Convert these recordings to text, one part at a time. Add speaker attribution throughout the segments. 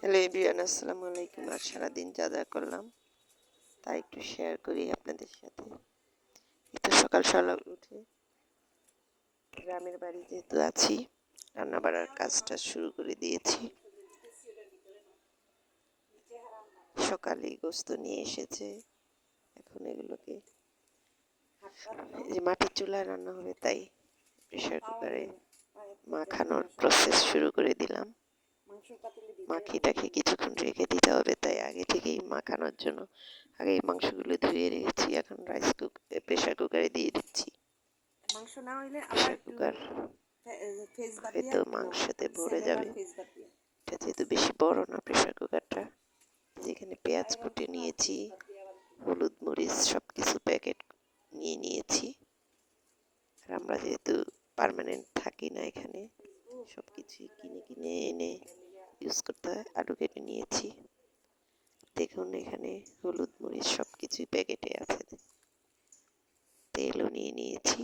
Speaker 1: Hello everyone, আসসালামু আলাইকুম। আর সারাদিন যা যা করলাম তা একটু শেয়ার করি আপনাদের সাথে। একটু সকাল সকাল উঠে গ্রামের বাড়ি যেহেতু আছি, রান্না বাড়ার কাজটা শুরু করে দিয়েছি। সকালে গোস্ত নিয়ে এসেছে, এখন এগুলোকে এই যে মাটির চুলায় রান্না হবে তাই প্রেশার কুকারে মাখানোর প্রসেস শুরু করে দিলাম। মাখিটাকে কিছুক্ষণ রেখে দিতে হবে, তাই আগে থেকেই মাখানোর জন্য আগে মাংসগুলো ধুয়ে রেখেছি। এখন প্রেশার কুকারে দিয়ে দিচ্ছি।
Speaker 2: মাংস না হইলে
Speaker 1: প্রেশার কুকার হয়তো মাংসতে ভরে যাবে। এটা যেহেতু বেশি বড় না প্রেশার কুকারটা, যেখানে পেঁয়াজ কুটে নিয়েছি, হলুদ মরিচ সব কিছু প্যাকেট নিয়ে নিয়েছি। আর আমরা যেহেতু পার্মানেন্ট থাকি না এখানে, সব কিছুই কিনে কিনে এনে ইউজ করতে হয়। আলু কেটে নিয়েছি, দেখুন এখানে হলুদ মরিচ সব কিছুই প্যাকেটে আছে। তেলও নিয়ে নিয়েছি।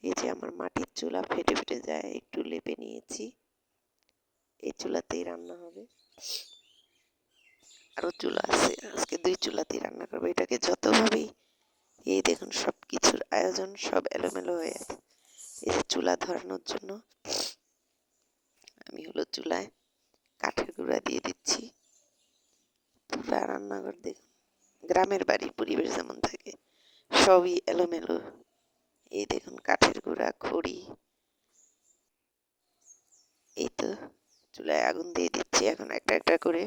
Speaker 1: এই যে আমার মাটির চুলা ফেটে ফেটে যায়, একটু লেপে নিয়েছি। এই চুলাতেই রান্না হবে, আরো চুলা আছে, আজকে 2 চুলাতেই রান্না করবো। এটাকে যতভাবেই এই দেখুন সব কিছুর আয়োজন সব এলোমেলো হয়ে আছে। এই যে চুলা ধরানোর জন্য আমি হলো চুলায় কাঠের গুঁড়া দিয়ে দিচ্ছি। পুরা রান্নাঘর দেখুন, গ্রামের বাড়ির পরিবেশ যেমন থাকে সবই এলোমেলো। এই দেখুন কাঠের গুঁড়া, খড়ি। এই তো চুলায় আগুন দিয়ে দিচ্ছি। এখন একটা একটা করে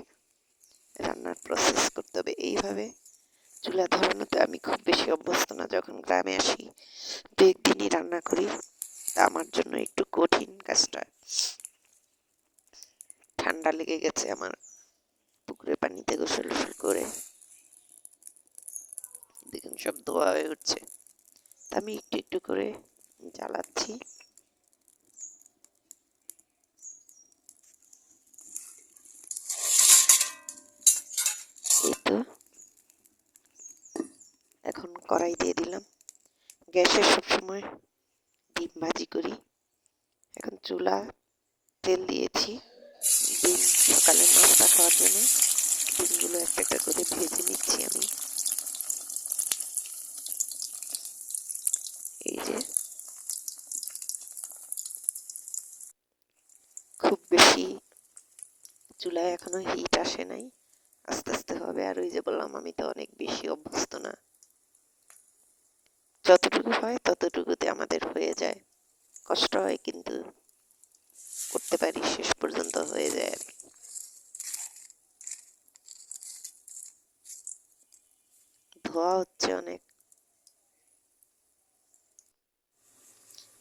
Speaker 1: রান্নার প্রসেস করতে হবে। এইভাবে চুলা ধরানোতে আমি খুব বেশি অভ্যস্ত না। যখন গ্রামে আসি 2-1 দিনই রান্না করি, তা আমার জন্য একটু কঠিন কাজটা। ঠান্ডা লেগে গেছে আমার, পুকুরের পানিতে গোসল করে দেখুন সব ধোয়া হয়ে উঠছে। আমি একটু একটু করে জ্বালাচ্ছি। এই তো এখন কড়াই দিয়ে দিলাম। গ্যাসে সবসময় ডিম ভাজি করি। এখন চুলা তেল দিয়েছি। ডিম সকালে নাস্তা খাওয়ার জন্য ডিমগুলো একটা একটা করে ভেজে নিচ্ছি আমি। এই যে খুব বেশি চুলায় এখনো হিট আসে নাই, আস্তে আস্তে হবে। আর ওই যে বললাম আমি তো অনেক বেশি অভ্যস্ত না, যতটুকু হয় ততটুকুতে আমাদের হয়ে যায়। কষ্ট হয় কিন্তু করতে পারি, শেষ পর্যন্ত হয়ে যায় আর কি। ধোয়া হচ্ছে অনেক।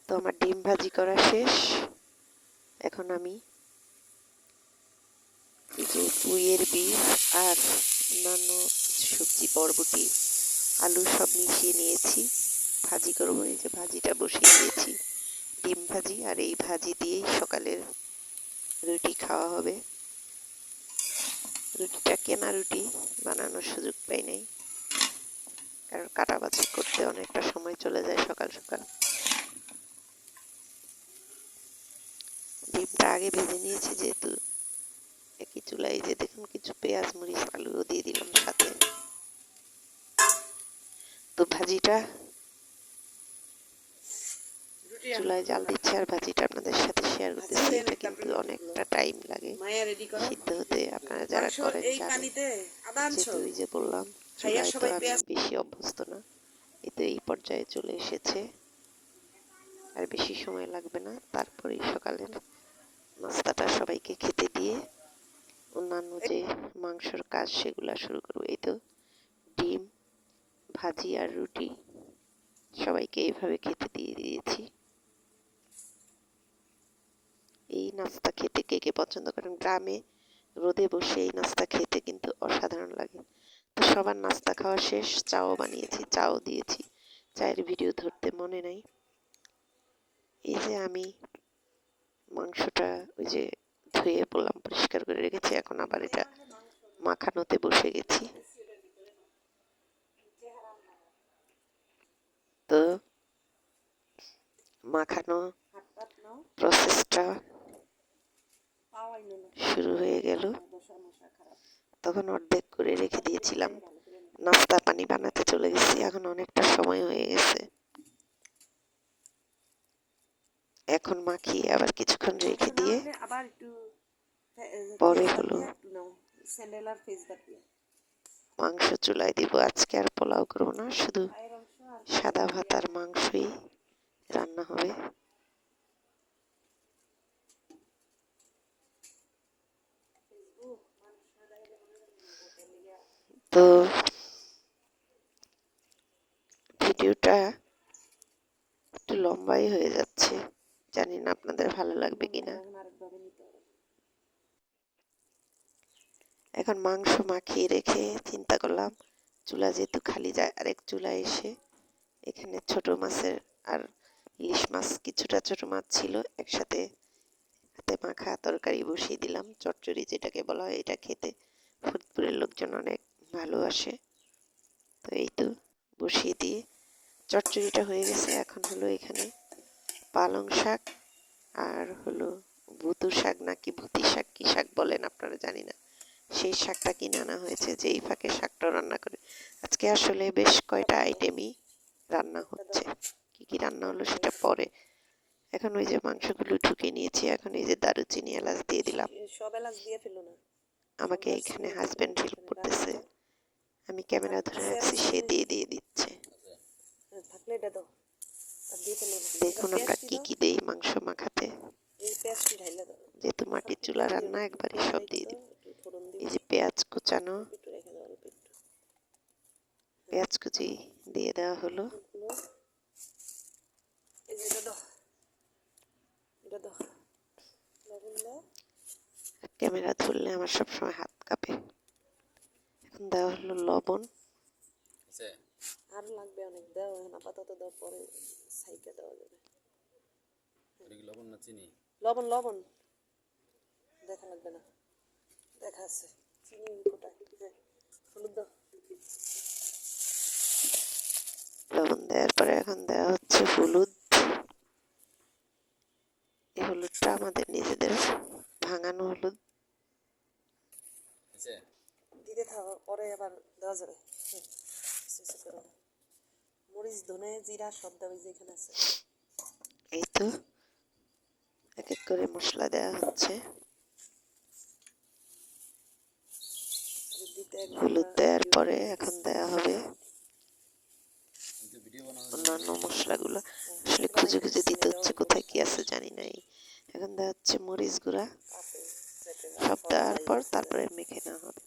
Speaker 1: তো আমার ডিম ভাজি করা শেষ। এখন আমি এই যে পুঁইয়ের বীজ আর অন্যান্য সবজি, বরবটি, আলু সব মিশিয়ে নিয়েছি, ভাজি করবো। এই যে ভাজিটা বসিয়ে দিয়েছি, ডিম ভাজি। আর এই ভাজি দিয়েই সকালের রুটি খাওয়া হবে। রুটিটা কেনা রুটি, বানানোর সুযোগ পাই নাই, কারণ কাটাবাছি করতে অনেকটা সময় চলে যায় সকাল সকাল। ডিমটা আগে ভেজে নিয়েছি যেহেতু একই চুলায়। যে দেখুন কিছু পেঁয়াজ মরিচ আলুও দিয়ে দিলাম সাথে। তো ভাজিটা চুলায় জাল দিচ্ছি আর ভাজিটা আপনাদের সাথে শেয়ার করতেছি। এটা কিন্তু অনেকটা টাইম লাগে সিদ্ধ হতে, আপনারা যারা করেন জানেন। যেহেতু ওই যে বললাম চুলায় তো আমি বেশি অভ্যস্ত না। এই তো এই পর্যায়ে চলে এসেছে, আর বেশি সময় লাগবে না। তারপরেই সকালের নাস্তাটা সবাইকে খেতে দিয়ে অন্যান্য যে মাংসর কাজ সেগুলা শুরু করবো। এই তো ডিম ভাজি আর রুটি সবাইকে এইভাবে খেতে দিয়ে দিয়েছি। এই নাস্তা খেতে কে কে পছন্দ করেন? গ্রামে রোদে বসে এই নাস্তা খেতে কিন্তু অসাধারণ লাগে। তো সবার নাস্তা খাওয়া শেষ, চাও বানিয়েছি, চাও দিয়েছি। চায়ের ভিডিও ধরতে মনে নাই। এই যে আমি মাংসটা ওই যে ধুয়ে বললাম পরিষ্কার করে রেখেছি, এখন আবার এটা মাখানোতে বসে গেছি। তো মাখানো প্রসেসটা শুরু হয়ে গেল। তখন অর্ধেক করে রেখে দিয়েছিলাম, নাস্তা পানি বানাতে চলে গেছি। এখন অনেকটা সময় হয়ে গেছে, এখন মাখিয়ে আবার কিছুক্ষণ রেখে দিয়ে
Speaker 2: আবার একটু
Speaker 1: পরে হলো
Speaker 2: স্যান্ডেল আর ফেস বার দিয়ে
Speaker 1: মাংস চুলায় দিব। আজকে আর পোলাও করবো না, শুধু
Speaker 2: পায়ের অংশ আর
Speaker 1: সাদা ভাত আর মাংসই রান্না হবে। তো ভিডিওটা একটু লম্বাই হয়ে যাচ্ছে, জানি না আপনাদের ভালো লাগবে কিনা।
Speaker 2: আরেকভাবে নিতে হবে।
Speaker 1: এখন মাংস মাখিয়ে রেখে চিন্তা করলাম চুলা যেহেতু খালি যায়, আরেক চুলায় এসে এখানে ছোট মাছের আর ইলিশ মাছ, কিছুটা ছোট মাছ ছিল একসাথে হাতে মাখা তরকারি বসিয়ে দিলাম। চচ্চড়ি যেটাকে বলা হয়, এটা খেতে ফরিদপুরের লোকজন অনেক ভালোবাসে। তো এই তো বসিয়ে দিয়ে চচ্চড়িটা হয়ে গেছে। এখন হলো এখানে পালং শাক আর হলো ভুতু শাক নাকি ভুতি শাক, কি শাক বলেন আপনারা জানি না, সেই শাকটা কিনে আনা হয়েছে, যে এই ফাঁকে শাকটাও রান্না করে। আজকে আসলে বেশ কয়টা আইটেমই রান্না হচ্ছে, কি কি রান্না হলো সেটা পরে। এখন ওই যে মাংসগুলো ঢুকে নিয়েছি, এখন এই যে দারুচিনি এলাচ দিয়ে দিলাম।
Speaker 2: সব এলাচ দিয়ে ফেলো না,
Speaker 1: আমাকে এখানে হাজবেন্ড হেল্প করতেছে, আমি ক্যামেরা ধরে রাখছি, সে দিয়ে দিচ্ছে।
Speaker 2: থাকলে এটা দাও আর দিয়ে ফেলো না।
Speaker 1: দেখুন আমরা কি কি দেই মাংস মাখাতে,
Speaker 2: এই পেঁয়াজটি ঢাইলা দাও,
Speaker 1: যেহেতু মাটির চুলা রান্না একবারে সব দিয়ে দিই।
Speaker 2: একটু ফোড়ন
Speaker 1: এই
Speaker 2: দিই,
Speaker 1: যে পেঁয়াজ কুচানো,
Speaker 2: একটু রেখে দাও অল্প একটু।
Speaker 1: পেঁয়াজ কুচি দিয়ে দেওয়া হলো।
Speaker 2: এই যে এটা দাও, এটা দাও, লবণ দাও।
Speaker 1: ক্যামেরা ধরলে আমার সবসময় হাত কাঁপে। এখন দেওয়া হলো লবণ।
Speaker 2: আরো লাগবে অনেক, দাও এখন আপাতত দাও, পরে সাইকে দেওয়া যাবে।
Speaker 3: লবণ না চিনি?
Speaker 2: লবণ লবণ দেখা লাগবে না, দেখা আছে চিনি কোটায়। হ্যাঁ, হলুদ দাও।
Speaker 1: লবণ দেওয়ার পরে এখন দেওয়া হচ্ছে হলুদ। এই হলুদটা আমাদের নিজেদের ভাঙানো হলুদ।
Speaker 2: দিতে থাকো, পরে আবার দেওয়া যাবে। মরিচ ধনে জিরা সব দাও, যে এখানে আছে।
Speaker 1: এই তো এক এক করে মশলা দেওয়া হচ্ছে। হলুদ দেওয়ার পরে এখন দেওয়া হবে অন্যান্য মশলাগুলো। আসলে খুঁজে খুঁজে দিতে হচ্ছে, কোথায় কি আছে জানি না। এখন দেওয়া হচ্ছে মরিচ গুঁড়া। সব দেওয়ার পর তারপরে মেখে নেওয়া হবে।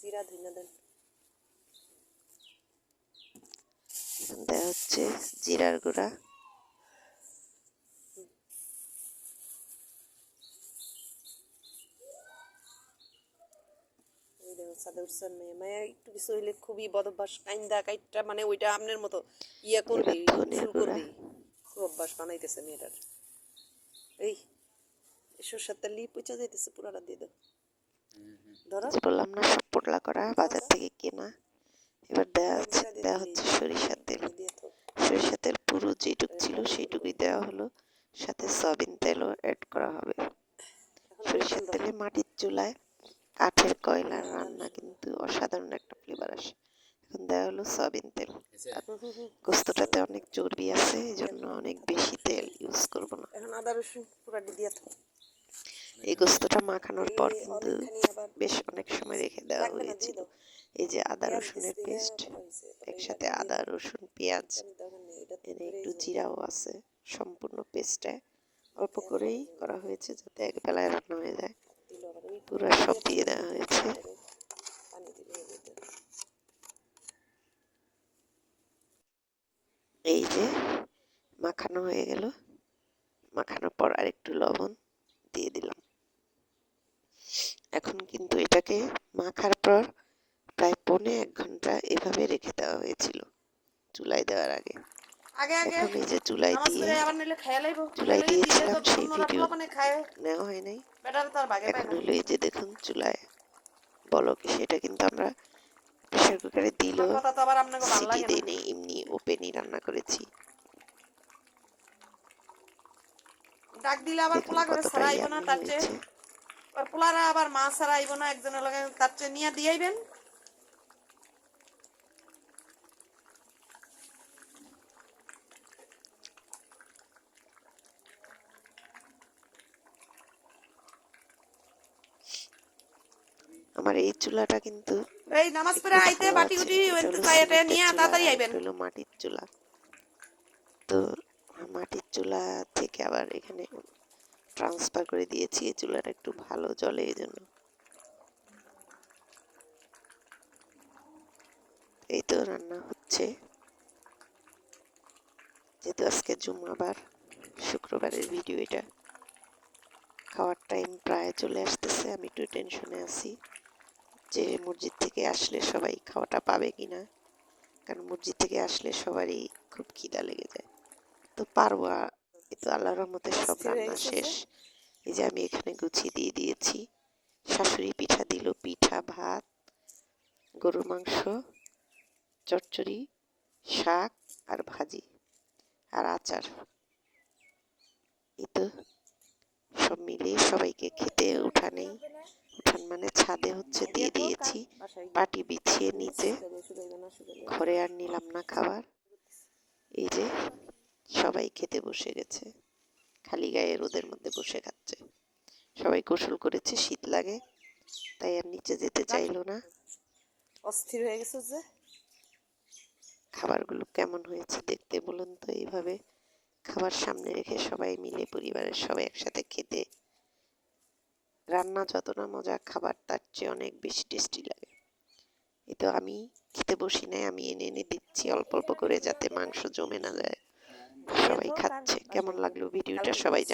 Speaker 2: জিরা ধনে দেন।
Speaker 1: দেওয়া হচ্ছে জিরার গুঁড়া।
Speaker 2: একটু কিছু হইলে খুবই বদ অভ্যাস, কাইন্দা কাইটটা মানে ওইটা আপনার মতো ইয়া করবে,
Speaker 1: ধনের গুঁড়া।
Speaker 2: খুব অভ্যাস বানাইতেছে মেয়েটার। এই সরষের তেল পচা যাইতেছে, পুরাটা দিয়ে দাও। ধরো
Speaker 1: বললাম না সব পোটলা করা, বাজার থেকে কেনা। এবার দেওয়া হচ্ছে সরিষার তেল। সরিষার তেল পুরো যেটুক ছিল সেইটুকুই দেওয়া হলো, সাথে সয়াবিন তেলও অ্যাড করা হবে। সরিষার তেলে মাটির চুলায় কাঠের কয়লার রান্না কিন্তু অসাধারণ একটা ফ্লেভার আসে। এখন দেওয়া হলো সয়াবিন তেল। আর গোস্তটাতে অনেক চর্বি আছে, এই জন্য অনেক বেশি তেল ইউজ করব না।
Speaker 2: এখন আদা রসুন পুরাটি দিয়ে দাও।
Speaker 1: এই গোস্তটা মাখানোর পর কিন্তু বেশ অনেক সময় রেখে দেওয়া হয়েছিল। এই যে আদা রসুনের পেস্ট, একসাথে আদা রসুন পেঁয়াজ, এর একটু জিরাও আছে, সম্পূর্ণ পেস্টটা অল্প করেই করা হয়েছে যাতে এক বেলায় রান্না হয়ে যায়। পুরো সব দিয়ে দেওয়া হয়েছে। এই যে মাখানো হয়ে গেল, মাখানোর পর আরেকটু লবণ দিয়ে দিলাম। এখন কিন্তু এটাকে মাখার পর প্রায় 1.5 ঘন্টা এভাবে রেখে দেওয়া হয়েছিল চুলায় দেওয়ার আগে। এখন এই যে চুলায় দিয়েছিলাম, সেই ভিডিও নেওয়া হয় নাই। এখন হলো এই যে দেখুন চুলায় বলকে, সেটা কিন্তু আমরা প্রেসার কুকারে দিলেও সিটি দেই নেই, এমনি ওপেনই রান্না করেছি।
Speaker 2: ডাক দিলে আবার
Speaker 1: দেখুন
Speaker 2: পোলা করে
Speaker 1: কতটা
Speaker 2: ছাড়াইব না,
Speaker 1: ইয়ামি
Speaker 2: তার চেয়ে
Speaker 1: হয়েছে।
Speaker 2: আর পোলারা আবার মাছ ছাড়াইব না, একজনের লগে তার চেয়ে নিয়ে দিয়েইবেন।
Speaker 1: আমার এই চুলাটা কিন্তু
Speaker 2: এই নামাজ পড়ে
Speaker 1: একটু
Speaker 2: আইতে
Speaker 1: ভালো
Speaker 2: বাটি
Speaker 1: আছে।
Speaker 2: গুটি
Speaker 1: এটা
Speaker 2: ওইতে
Speaker 1: হলো
Speaker 2: চাইতে
Speaker 1: সিমেন্টের
Speaker 2: নিয়ে
Speaker 1: চুলা
Speaker 2: তাড়াতাড়ি
Speaker 1: আর
Speaker 2: আইবেন।
Speaker 1: এটা হলো মাটির চুলা। তো মাটির চুলা থেকে আবার এখানে ট্রান্সফার করে দিয়েছি, এই চুলাটা একটু ভালো জ্বলে এই জন্য। এই তো রান্না হচ্ছে, যেহেতু আজকে জুম্মাবার, শুক্রবারের ভিডিও এটা। খাওয়ার টাইম প্রায় চলে আসতেছে, আমি একটু টেনশনে আছি যে মসজিদ থেকে আসলে সবাই খাওয়াটা পাবে কিনা, কারণ মসজিদ থেকে আসলে সবারই খুব খিদা লেগে যায়। তো পারবো, এই তো আল্লাহর রহমতে সব
Speaker 2: অস্থির হয়ে
Speaker 1: রান্না
Speaker 2: গেছে
Speaker 1: শেষ।
Speaker 2: যে।
Speaker 1: এই যে আমি এখানে গুছিয়ে দিয়ে দিয়েছি, শাশুড়ি পিঠা দিল, পিঠা, ভাত, গরুর মাংস, চচ্চড়ি, শাক আর ভাজি আর আচার। এই তো সব মিলিয়ে সবাইকে খেতে উঠান মানে ছাদে হচ্ছে দিয়ে দিয়েছি, পাটি বিছিয়ে নিচে, ঘরে আর নিলাম না খাবার। এই যে সবাই খেতে বসে গেছে, খালি গায়ে রোদের মধ্যে বসে খাচ্ছে। সবাই গোসল করেছে, শীত লাগে তাই আর নিচে যেতে চাইলো না।
Speaker 2: অস্থির হয়ে গেছে যে।
Speaker 1: খাবারগুলো কেমন হয়েছে দেখতে বলুন তো। এইভাবে খাবার সামনে রেখে সবাই মিলে পরিবারের সবাই একসাথে খেতে, রান্না যত না মজা, খাবার তার চেয়ে অনেক বেশি টেস্টি লাগে। এই তো আমি খেতে বসি নাই, আমি এনে এনে দিচ্ছি অল্প অল্প করে, যাতে মাংস জমে না যায়। সবাই খাচ্ছে। কেমন লাগলো ভিডিওটা সবাই জানাবেন।